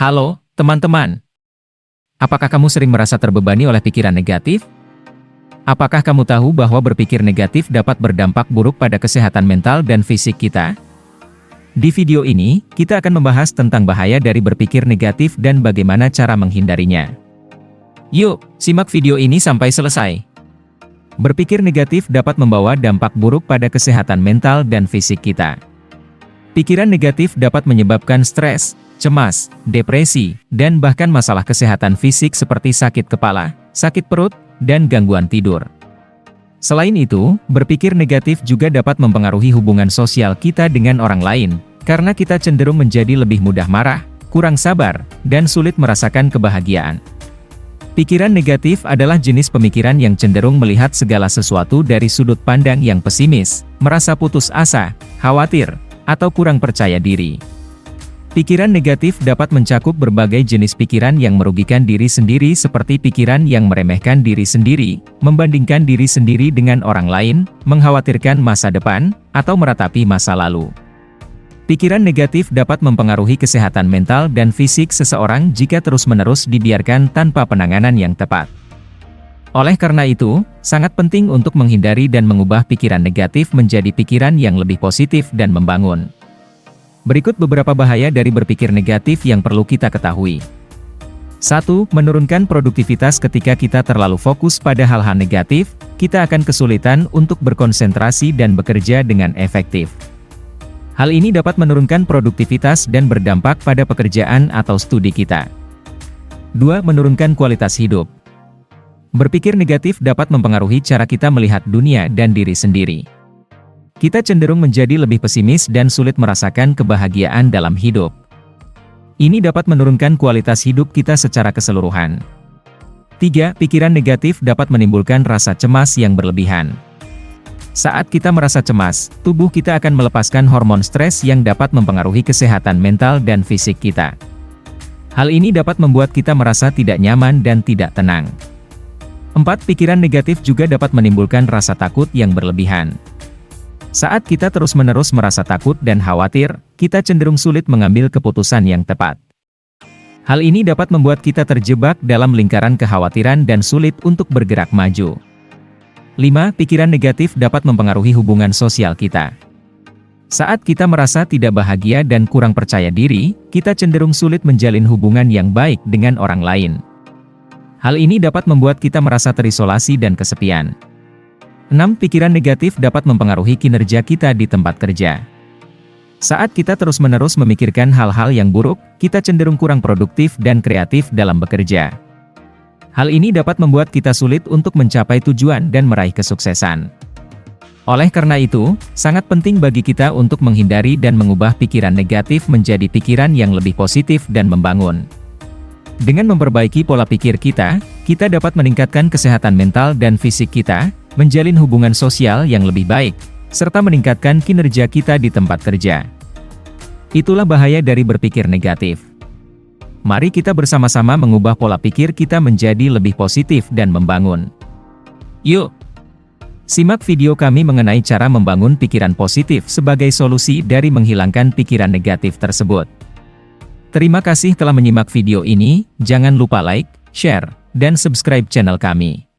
Halo, teman-teman. Apakah kamu sering merasa terbebani oleh pikiran negatif? Apakah kamu tahu bahwa berpikir negatif dapat berdampak buruk pada kesehatan mental dan fisik kita? Di video ini, kita akan membahas tentang bahaya dari berpikir negatif dan bagaimana cara menghindarinya. Yuk, simak video ini sampai selesai. Berpikir negatif dapat membawa dampak buruk pada kesehatan mental dan fisik kita. Pikiran negatif dapat menyebabkan stres, cemas, depresi, dan bahkan masalah kesehatan fisik seperti sakit kepala, sakit perut, dan gangguan tidur. Selain itu, berpikir negatif juga dapat mempengaruhi hubungan sosial kita dengan orang lain, karena kita cenderung menjadi lebih mudah marah, kurang sabar, dan sulit merasakan kebahagiaan. Pikiran negatif adalah jenis pemikiran yang cenderung melihat segala sesuatu dari sudut pandang yang pesimis, merasa putus asa, khawatir, atau kurang percaya diri. Pikiran negatif dapat mencakup berbagai jenis pikiran yang merugikan diri sendiri seperti pikiran yang meremehkan diri sendiri, membandingkan diri sendiri dengan orang lain, mengkhawatirkan masa depan, atau meratapi masa lalu. Pikiran negatif dapat mempengaruhi kesehatan mental dan fisik seseorang jika terus-menerus dibiarkan tanpa penanganan yang tepat. Oleh karena itu, sangat penting untuk menghindari dan mengubah pikiran negatif menjadi pikiran yang lebih positif dan membangun. Berikut beberapa bahaya dari berpikir negatif yang perlu kita ketahui. 1. Menurunkan produktivitas. Ketika kita terlalu fokus pada hal-hal negatif, kita akan kesulitan untuk berkonsentrasi dan bekerja dengan efektif. Hal ini dapat menurunkan produktivitas dan berdampak pada pekerjaan atau studi kita. 2. Menurunkan kualitas hidup. Berpikir negatif dapat mempengaruhi cara kita melihat dunia dan diri sendiri. Kita cenderung menjadi lebih pesimis dan sulit merasakan kebahagiaan dalam hidup. Ini dapat menurunkan kualitas hidup kita secara keseluruhan. 3. Pikiran negatif dapat menimbulkan rasa cemas yang berlebihan. Saat kita merasa cemas, tubuh kita akan melepaskan hormon stres yang dapat mempengaruhi kesehatan mental dan fisik kita. Hal ini dapat membuat kita merasa tidak nyaman dan tidak tenang. 4. Pikiran negatif juga dapat menimbulkan rasa takut yang berlebihan. Saat kita terus-menerus merasa takut dan khawatir, kita cenderung sulit mengambil keputusan yang tepat. Hal ini dapat membuat kita terjebak dalam lingkaran kekhawatiran dan sulit untuk bergerak maju. 5. Pikiran negatif dapat mempengaruhi hubungan sosial kita. Saat kita merasa tidak bahagia dan kurang percaya diri, kita cenderung sulit menjalin hubungan yang baik dengan orang lain. Hal ini dapat membuat kita merasa terisolasi dan kesepian. 6. Pikiran negatif dapat mempengaruhi kinerja kita di tempat kerja. Saat kita terus-menerus memikirkan hal-hal yang buruk, kita cenderung kurang produktif dan kreatif dalam bekerja. Hal ini dapat membuat kita sulit untuk mencapai tujuan dan meraih kesuksesan. Oleh karena itu, sangat penting bagi kita untuk menghindari dan mengubah pikiran negatif menjadi pikiran yang lebih positif dan membangun. Dengan memperbaiki pola pikir kita dapat meningkatkan kesehatan mental dan fisik kita, menjalin hubungan sosial yang lebih baik, serta meningkatkan kinerja kita di tempat kerja. Itulah bahaya dari berpikir negatif. Mari kita bersama-sama mengubah pola pikir kita menjadi lebih positif dan membangun. Yuk! Simak video kami mengenai cara membangun pikiran positif sebagai solusi dari menghilangkan pikiran negatif tersebut. Terima kasih telah menyimak video ini, jangan lupa like, share, dan subscribe channel kami.